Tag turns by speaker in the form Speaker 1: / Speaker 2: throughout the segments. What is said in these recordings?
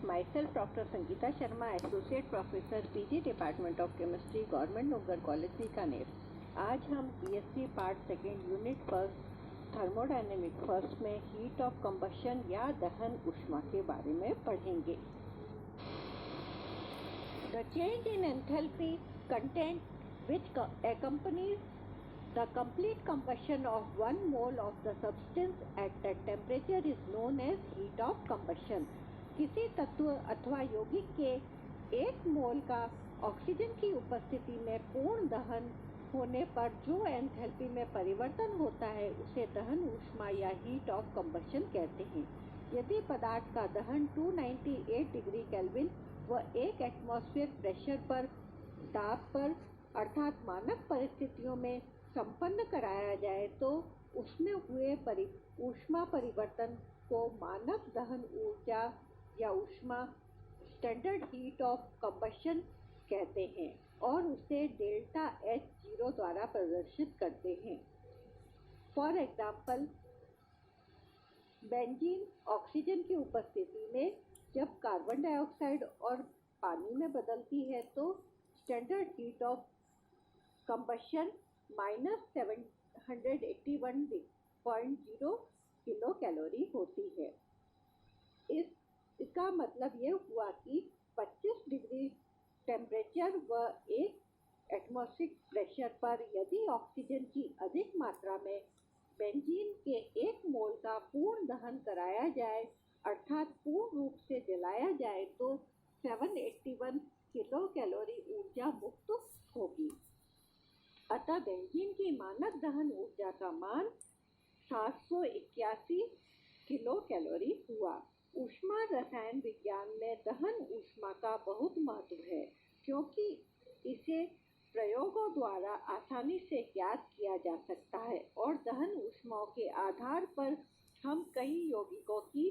Speaker 1: Myself, Dr. Sangeeta Sharma, Associate Professor, PG Department of Chemistry, Government नोगर college Bikaner. आज हम BSc part second unit first thermodynamic first में heat of combustion या दहन ऊष्मा के बारे में पढ़ेंगे। The change in enthalpy content which accompanies the complete combustion of one mole of the substance at that temperature is known as heat of combustion। किसी तत्व अथवा यौगिक के एक मोल का ऑक्सीजन की उपस्थिति में पूर्ण दहन होने पर जो एंथैल्पी में परिवर्तन होता है उसे दहन ऊष्मा या हीट ऑफ कंबशन कहते हैं। यदि पदार्थ का दहन 298 डिग्री केल्विन व 1 एटमॉस्फेयर प्रेशर पर दाब पर अर्थात मानक परिस्थितियों में संपन्न कराया जाए तो उसमें हुए ऊष्मा परिवर्तन को मानक दहन ऊर्जा या ऊष्मा स्टैंडर्ड हीट ऑफ कंबशन कहते हैं और उसे डेल्टा H0 द्वारा प्रदर्शित करते हैं। फॉर एग्जाम्पल, बेंजीन ऑक्सीजन की उपस्थिति में जब कार्बन डाइऑक्साइड और पानी में बदलती है तो standard heat of combustion -781.0 kilo calorie होती है। इसका मतलब ये हुआ कि 25 डिग्री टेम्परेचर व 1 एटमॉस्फेरिक प्रेशर पर यदि ऑक्सीजन की अधिक मात्रा में बेंजीन के 1 मोल का पूर्ण दहन कराया जाए अर्थात पूर्ण रूप से जलाया जाए तो 781 किलो कैलोरी ऊर्जा मुक्त होगी। अतः बेंजीन की मानक दहन ऊर्जा का मान 781 किलो कैलोरी हुआ। ऊष्मा रसायन विज्ञान में दहन ऊष्मा का बहुत महत्व है क्योंकि इसे प्रयोगों द्वारा आसानी से ज्ञात किया जा सकता है और दहन ऊष्माओं के आधार पर हम कई यौगिकों की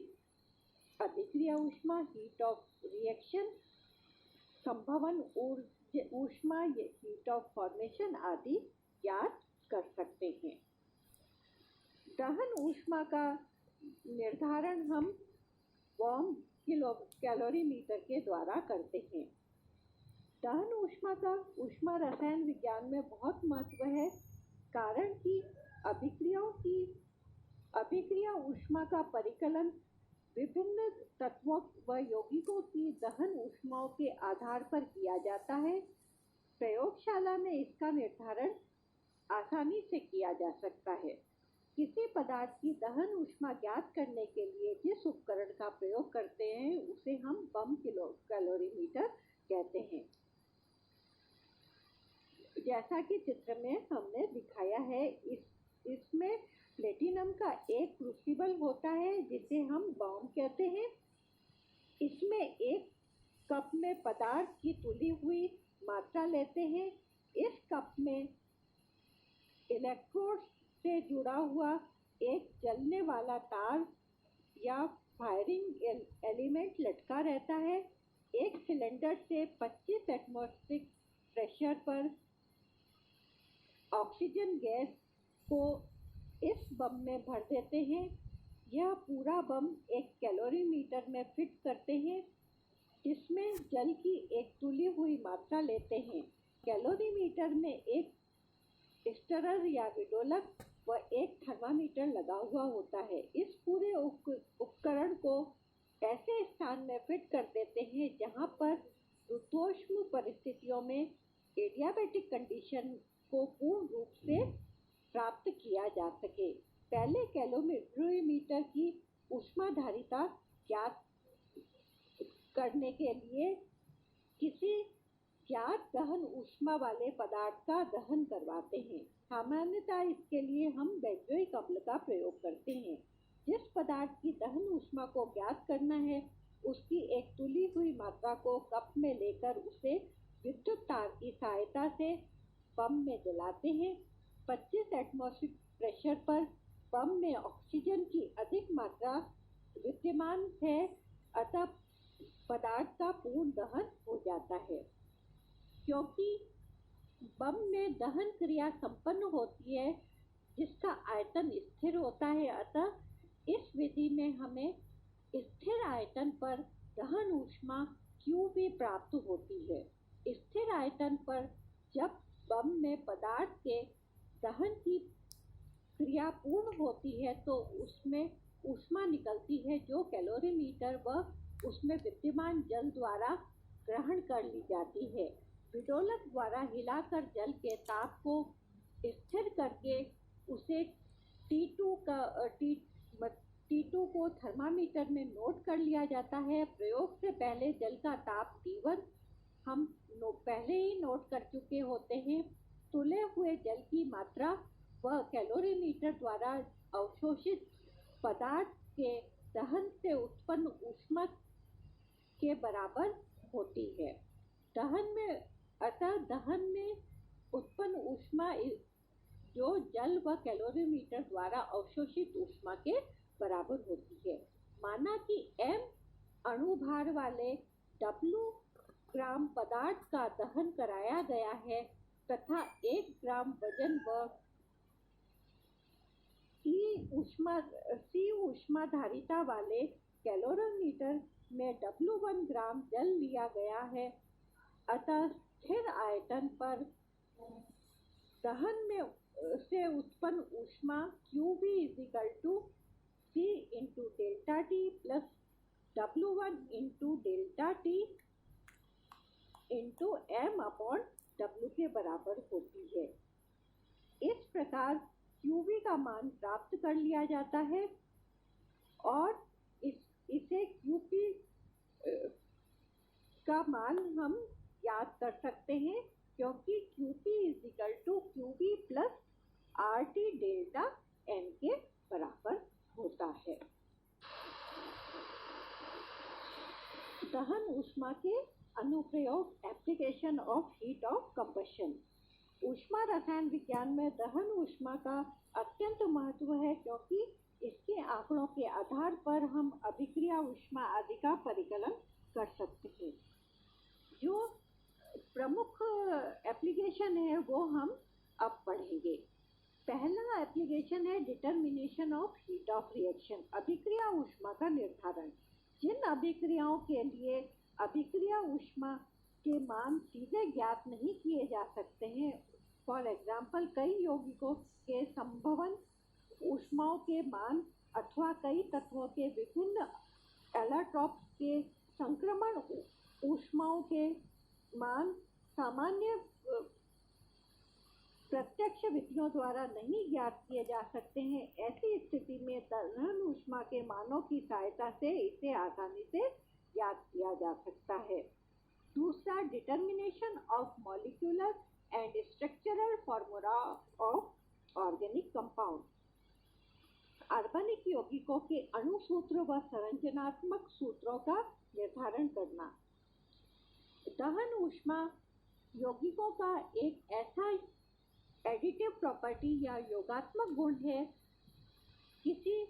Speaker 1: अभिक्रिया ऊष्मा, हीट ऑफ रिएक्शन, संभवन ऊष्मा, हीट ऑफ फॉर्मेशन आदि ज्ञात कर सकते हैं। दहन ऊष्मा का निर्धारण हम बॉम कैलोरीमीटर के द्वारा करते हैं। दहन ऊष्मा का ऊष्मा रसायन विज्ञान में बहुत महत्व है कारण कि अभिक्रिया ऊष्मा का परिकलन विभिन्न तत्वों व यौगिकों की दहन ऊष्माओं के आधार पर किया जाता है। प्रयोगशाला में इसका निर्धारण आसानी से किया जा सकता है। किसी पदार्थ की दहन ऊष्मा ज्ञात करने के लिए जिस उपकरण का प्रयोग करते हैं उसे हम बम कैलोरीमीटर कहते हैं। जैसा कि चित्र में हमने दिखाया है, इसमें प्लेटिनम का एक क्रूसिबल होता है जिसे हम बम कहते हैं। इसमें एक कप में पदार्थ की तुली हुई मात्रा लेते हैं। इस कप में इलेक्ट्रोड से जुड़ा हुआ एक जलने वाला तार या फायरिंग एलिमेंट लटका रहता है। एक सिलेंडर से 25 एटमॉस्फेरिक प्रेशर पर ऑक्सीजन गैस को इस बम में भर देते हैं। यह पूरा बम एक कैलोरीमीटर में फिट करते हैं जिसमें जल की एक तुली हुई मात्रा लेते हैं। कैलोरीमीटर में एक स्टरर या विडोलक व एक थर्मामीटर लगा हुआ होता है। इस पूरे उपकरण को ऐसे स्थान में फिट कर देते हैं जहां पर रुद्धोष्म परिस्थितियों में एडियाबैटिक कंडीशन को पूर्ण रूप से प्राप्त किया जा सके। पहले कैलोरीमीटर की ऊष्माधारिता ज्ञात करने के लिए किसी ज्ञात दहन ऊष्मा वाले पदार्थ का दहन करवाते हैं। सामान्यतः इसके लिए हम बेंजोइक अम्ल का प्रयोग करते हैं। जिस पदार्थ की दहन ऊष्मा को ज्ञात करना है उसकी एक तुली हुई मात्रा को कप में लेकर उसे विद्युत तार की सहायता से बम में जलाते हैं। 25 एटमॉस्फेरिक प्रेशर पर बम में ऑक्सीजन की अधिक मात्रा विद्यमान है अतः पदार्थ का पूर्ण दहन हो जाता है। क्योंकि बम में दहन क्रिया संपन्न होती है जिसका आयतन स्थिर होता है, अतः इस विधि में हमें स्थिर आयतन पर दहन ऊष्मा QV प्राप्त होती है। स्थिर आयतन पर जब बम में पदार्थ के दहन की क्रिया पूर्ण होती है तो उसमें ऊष्मा निकलती है जो कैलोरीमीटर व उसमें विद्यमान जल द्वारा ग्रहण कर ली जाती है। विदोलक द्वारा हिलाकर जल के ताप को स्थिर करके उसे T2 को थर्मामीटर में नोट कर लिया जाता है। प्रयोग से पहले जल का ताप T1 हम पहले ही नोट कर चुके होते हैं। तुले हुए जल की मात्रा वह कैलोरीमीटर द्वारा अवशोषित पदार्थ के दहन से उत्पन्न ऊष्मा के बराबर होती है। दहन में उत्पन्न ऊष्मा जो जल व कैलोरीमीटर द्वारा अवशोषित ऊष्मा के बराबर होती है। माना कि m अणुभार वाले W ग्राम पदार्थ का दहन कराया गया है तथा 1 ग्राम वजन व C ऊष्माधारिता वाले कैलोरीमीटर में W1 ग्राम जल लिया गया है। अतः स्थिर आयतन पर दहन में से उत्पन्न ऊष्मा QV C into delta T plus W1 into delta T into M upon W के बराबर होती है। इस प्रकार QV का मान प्राप्त कर लिया जाता है और इसे QP का मान हम याद कर सकते हैं क्योंकि QP QV plus RT delta N के बराबर होता है। दहन ऊष्मा के अनुप्रयोग application of heat of combustion. ऊष्मा रसायन विज्ञान में दहन ऊष्मा का अत्यंत महत्व है क्योंकि इसके आंकड़ों के आधार पर हम अभिक्रिया ऊष्मा आदि का परिकलन कर सकते हैं। जो प्रमुख एप्लीकेशन है वो हम अब पढ़ेंगे। पहला एप्लीकेशन है determination of heat of reaction, अभिक्रिया ऊष्मा का निर्धारण। जिन अभिक्रियाओं के लिए अभिक्रिया ऊष्मा के मान सीधे ज्ञात नहीं किए जा सकते हैं, फॉर एग्जाम्पल कई यौगिकों के संभवन ऊष्माओं के मान अथवा कई तत्वों के विभिन्न एलोट्रॉप्स के संक्रमण ऊष्माओं के मान सामान्य प्रत्यक्ष विधियों द्वारा नहीं ज्ञात किए जा सकते हैं। ऐसी स्थिति में दहन ऊष्मा के मानों की सहायता से इसे आसानी से ज्ञात किया जा सकता है। दूसरा, determination of molecular and structural formula of organic compound. कार्बनिक यौगिकों के अणु सूत्र व संरचनात्मक सूत्रों का निर्धारण करना। दहन ऊष्मा यौगिकों का एक ऐसा एडिटिव प्रॉपर्टी या योगात्मक गुण है। किसी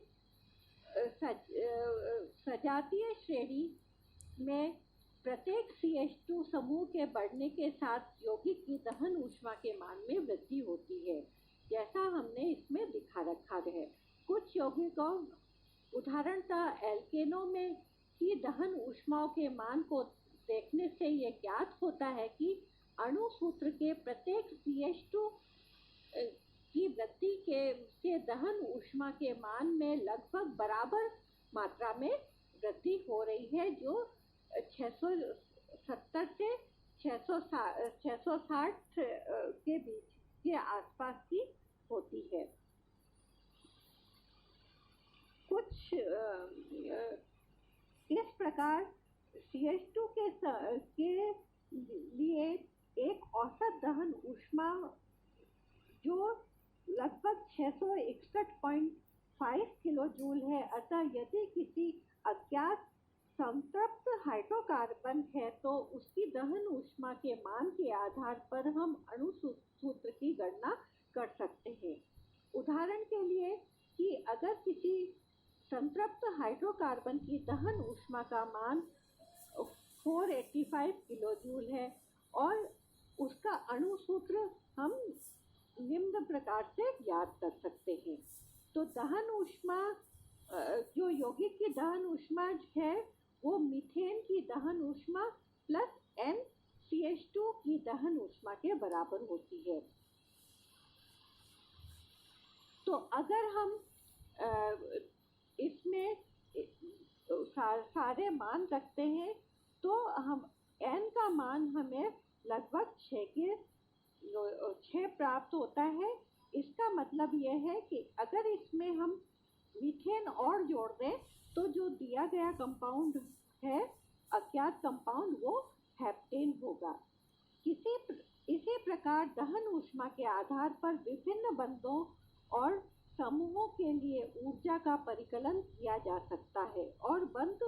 Speaker 1: सजातीय श्रेणी में प्रत्येक CH2 समूह के बढ़ने के साथ यौगिक की दहन ऊष्मा के मान में वृद्धि होती है, जैसा हमने इसमें दिखा रखा है। कुछ यौगिकों उदाहरणतः एल्केनों में की दहन ऊष्माओं के मान को देखने से ये ज्ञात होता है कि अणु सूत्र के प्रत्येक CH2 की वृद्धि से दहन ऊष्मा के मान में लगभग बराबर मात्रा में वृद्धि हो रही है, जो 670 से 660 के बीच के आसपास की होती है। कुछ इस प्रकार CH2 के लिए एक औसत दहन ऊष्मा जो लगभग 661.5 किलो जूल है। अतः यदि किसी अज्ञात संतृप्त हाइड्रोकार्बन है तो उसकी दहन ऊष्मा के मान के आधार पर हम अणु सूत्र की गणना कर सकते हैं। उदाहरण के लिए कि अगर किसी संतृप्त हाइड्रोकार्बन की दहन ऊष्मा का मान 485 किलो जूल है और उसका अणु सूत्र हम निम्न प्रकार से ज्ञात कर सकते हैं। तो दहन ऊष्मा जो यौगिक की दहन ऊष्मा है वो मीथेन की दहन ऊष्मा प्लस NCH2 की दहन ऊष्मा के बराबर होती है। तो अगर हम इसमें सारे मान रखते हैं तो हम n का मान हमें लगभग 6 प्राप्त होता है। इसका मतलब यह है कि अगर इसमें हम मीथेन और जोड़ दें तो जो दिया गया कंपाउंड है, अज्ञात कंपाउंड, वो हेप्टेन होगा। इसी प्रकार दहन ऊष्मा के आधार पर विभिन्न बंधों और समूहों के लिए ऊर्जा का परिकलन किया जा सकता है और बंध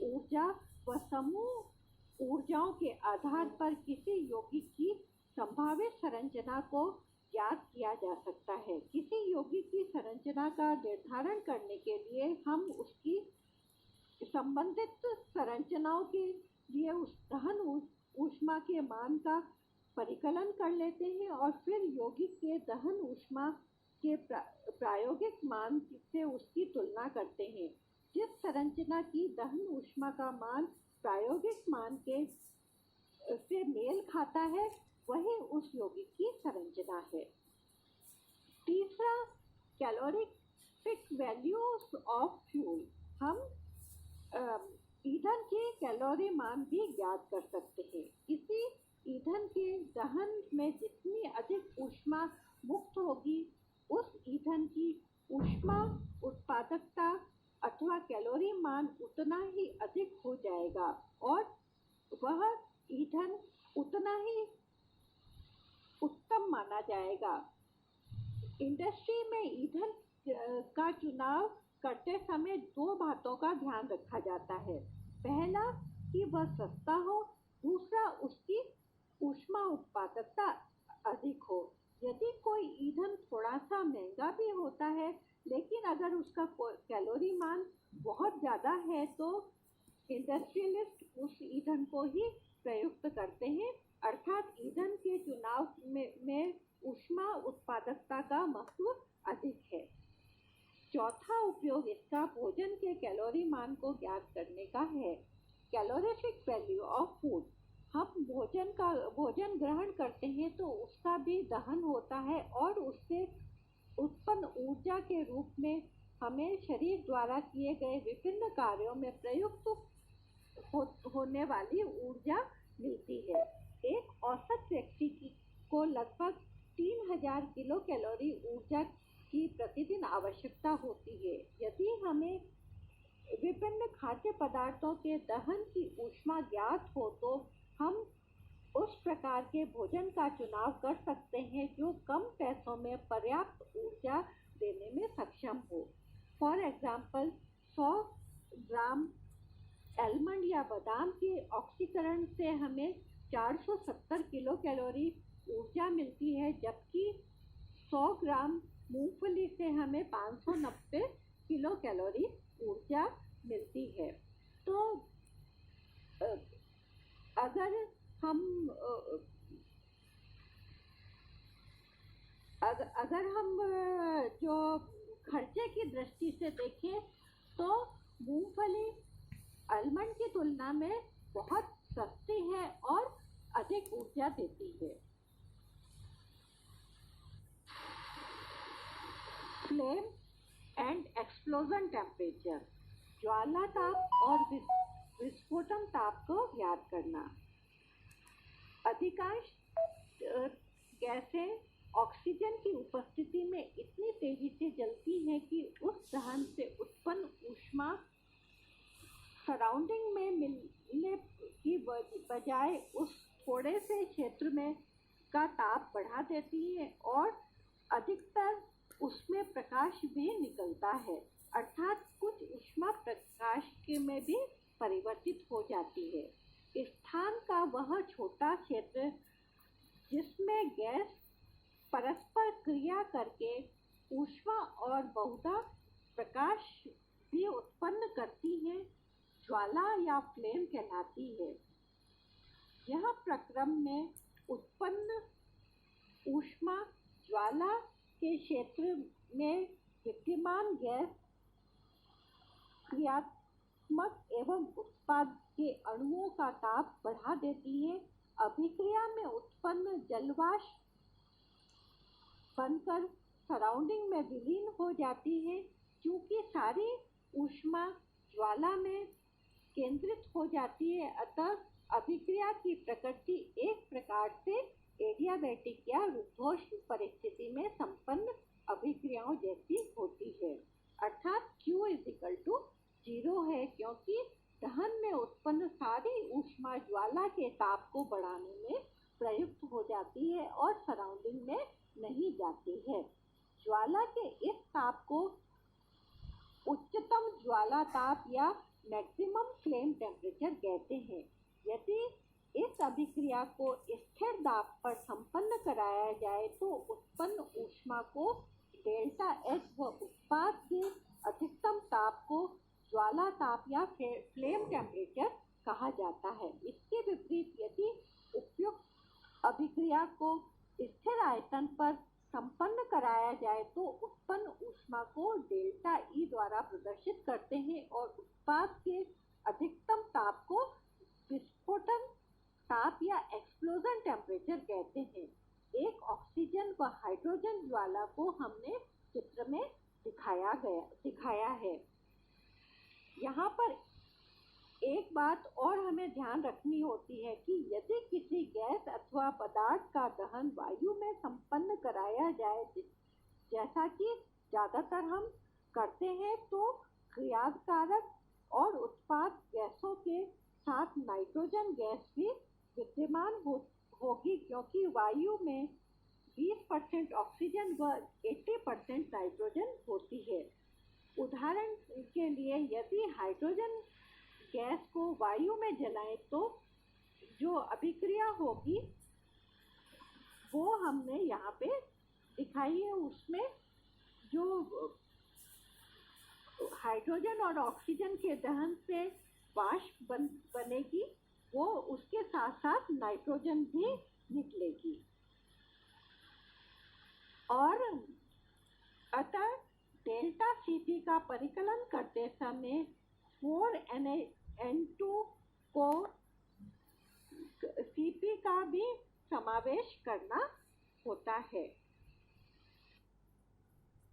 Speaker 1: ऊर्जा व समूह ऊर्जाओं के आधार पर किसी यौगिक की संभावित संरचना को ज्ञात किया जा सकता है। किसी यौगिक की संरचना का निर्धारण करने के लिए हम उसकी संबंधित संरचनाओं के लिए उस दहन ऊष्मा के मान का परिकलन कर लेते हैं और फिर यौगिक के दहन ऊष्मा के प्रायोगिक मान से उसकी तुलना करते हैं। जिस संरचना की दहन ऊष्मा का मान प्रायोगिक मान के से मेल खाता है वही उस यौगिक की संरचना है। तीसरा, कैलोरीफिक वैल्यूज ऑफ फ्यूल। हम ईंधन के कैलोरी मान भी ज्ञात कर सकते हैं। किसी ईंधन के दहन में जितनी अधिक ऊष्मा मुक्त होगी उस ईंधन की ऊष्मा उत्पादकता अथवा कैलोरी मान उतना ही अधिक हो जाएगा और वह ईंधन उतना ही उत्तम माना जाएगा। इंडस्ट्री में ईंधन का चुनाव करते समय दो बातों का ध्यान रखा जाता है। पहला कि वह सस्ता हो, दूसरा उसकी ऊष्मा उत्पादकता अधिक हो। यदि कोई ईंधन थोड़ा सा महंगा भी होता है लेकिन अगर उसका कैलोरी मान बहुत ज़्यादा है तो इंडस्ट्रियलिस्ट उस ईंधन को ही प्रयुक्त करते हैं, अर्थात ईंधन के चुनाव में ऊष्मा उत्पादकता का महत्व अधिक है। चौथा उपयोग इसका भोजन के कैलोरी मान को ज्ञात करने का है। Calorific value of food. हम भोजन ग्रहण करते हैं तो उसका भी दहन होता है और उससे उत्पन्न ऊर्जा के रूप में हमें शरीर द्वारा किए गए विभिन्न कार्यों में प्रयुक्त होने वाली ऊर्जा मिलती है। एक औसत व्यक्ति को लगभग 3000 किलो कैलोरी ऊर्जा की प्रतिदिन आवश्यकता होती है। यदि हमें विभिन्न खाद्य पदार्थों के दहन की ऊष्मा ज्ञात हो तो हम उस प्रकार के भोजन का चुनाव कर सकते हैं जो कम पैसों में पर्याप्त ऊर्जा देने में सक्षम हो। फॉर एग्जाम्पल 100 ग्राम आलमंड या बादाम के ऑक्सीकरण से हमें 470 किलो कैलोरी ऊर्जा मिलती है, जबकि 100 ग्राम मूंगफली से हमें 590 किलो कैलोरी ऊर्जा मिलती है। तो अगर हम जो खर्चे की दृष्टि से देखें तो मूंगफली आलमंड की तुलना में बहुत सस्ती है और अधिक ऊर्जा देती है। Flame and explosion temperature. ज्वाला ताप और विस्फोटन ताप को ज्ञात करना। अधिकांश गैसें ऑक्सीजन की उपस्थिति में इतनी तेजी से जलती हैं कि उस दहन से उत्पन्न ऊष्मा सराउंडिंग में मिलने की बजाय उस थोड़े से क्षेत्र में का ताप बढ़ा देती है और अधिकतर उसमें प्रकाश भी निकलता है, अर्थात कुछ ऊष्मा प्रकाश के में भी परिवर्तित हो जाती है। स्थान का वह छोटा क्षेत्र जिसमें गैस परस्पर क्रिया करके ऊष्मा और बहुधा प्रकाश भी उत्पन्न करती है, ज्वाला या फ्लेम कहलाती है। यह प्रक्रम में उत्पन्न ऊष्मा ज्वाला के क्षेत्र में विद्यमान गैस ऊष्मक एवं उत्पाद के अणुओं का ताप बढ़ा देती है। अभिक्रिया में उत्पन्न जलवाष्प बनकर सराउंडिंग में विलीन हो जाती है। क्योंकि सारी ऊष्मा ज्वाला में केंद्रित हो जाती है, अतः अभिक्रिया की प्रकृति एक प्रकार से एडियाबैटिक या रुद्धोष्ण परिस्थिति में संपन्न अभिक्रियाओं जैसी होती है। अर्थात Q = 0 है, क्योंकि दहन में उत्पन्न सारी ऊष्मा ज्वाला के ताप को बढ़ाने में प्रयुक्त हो जाती है और सराउंडिंग में नहीं जाती है। ज्वाला के इस ताप को उच्चतम ज्वाला ताप या मैक्सिमम फ्लेम टेम्परेचर कहते हैं। यदि इस अभिक्रिया को स्थिर दाब पर संपन्न कराया जाए तो उत्पन्न ऊष्मा को डेल्टा एच व उत्पाद के अधिकतम ताप को ज्वाला ताप या फ्लेम टेम्परेचर कहा जाता है। इसके विपरीत यदि उपयुक्त अभिक्रिया को स्थिर आयतन पर संपन्न कराया जाए तो उत्पन्न ऊष्मा को डेल्टा ई द्वारा प्रदर्शित करते हैं और उत्पाद के अधिकतम ताप को विस्फोटन ताप या एक्सप्लोजन टेम्परेचर कहते हैं। एक ऑक्सीजन व हाइड्रोजन ज्वाला को हमने चित्र में दिखाया है। यहाँ पर एक बात और हमें ध्यान रखनी होती है कि यदि किसी गैस अथवा पदार्थ का दहन वायु में संपन्न कराया जाए, जैसा कि ज़्यादातर हम करते हैं, तो क्रियाकारक और उत्पाद गैसों के साथ नाइट्रोजन गैस भी विद्यमान होगी, क्योंकि वायु में 20% ऑक्सीजन व 80% नाइट्रोजन होती है। उदाहरण के लिए यदि हाइड्रोजन गैस को वायु में जलाएं तो जो अभिक्रिया होगी वो हमने यहाँ पे दिखाई है। उसमें जो हाइड्रोजन और ऑक्सीजन के दहन से वाष्प बनेगी, वो उसके साथ साथ नाइट्रोजन भी निकलेगी। और अतः डेल्टा Cp का परिकलन करते समय 4Na-N2 को Cp का भी समावेश करना होता है।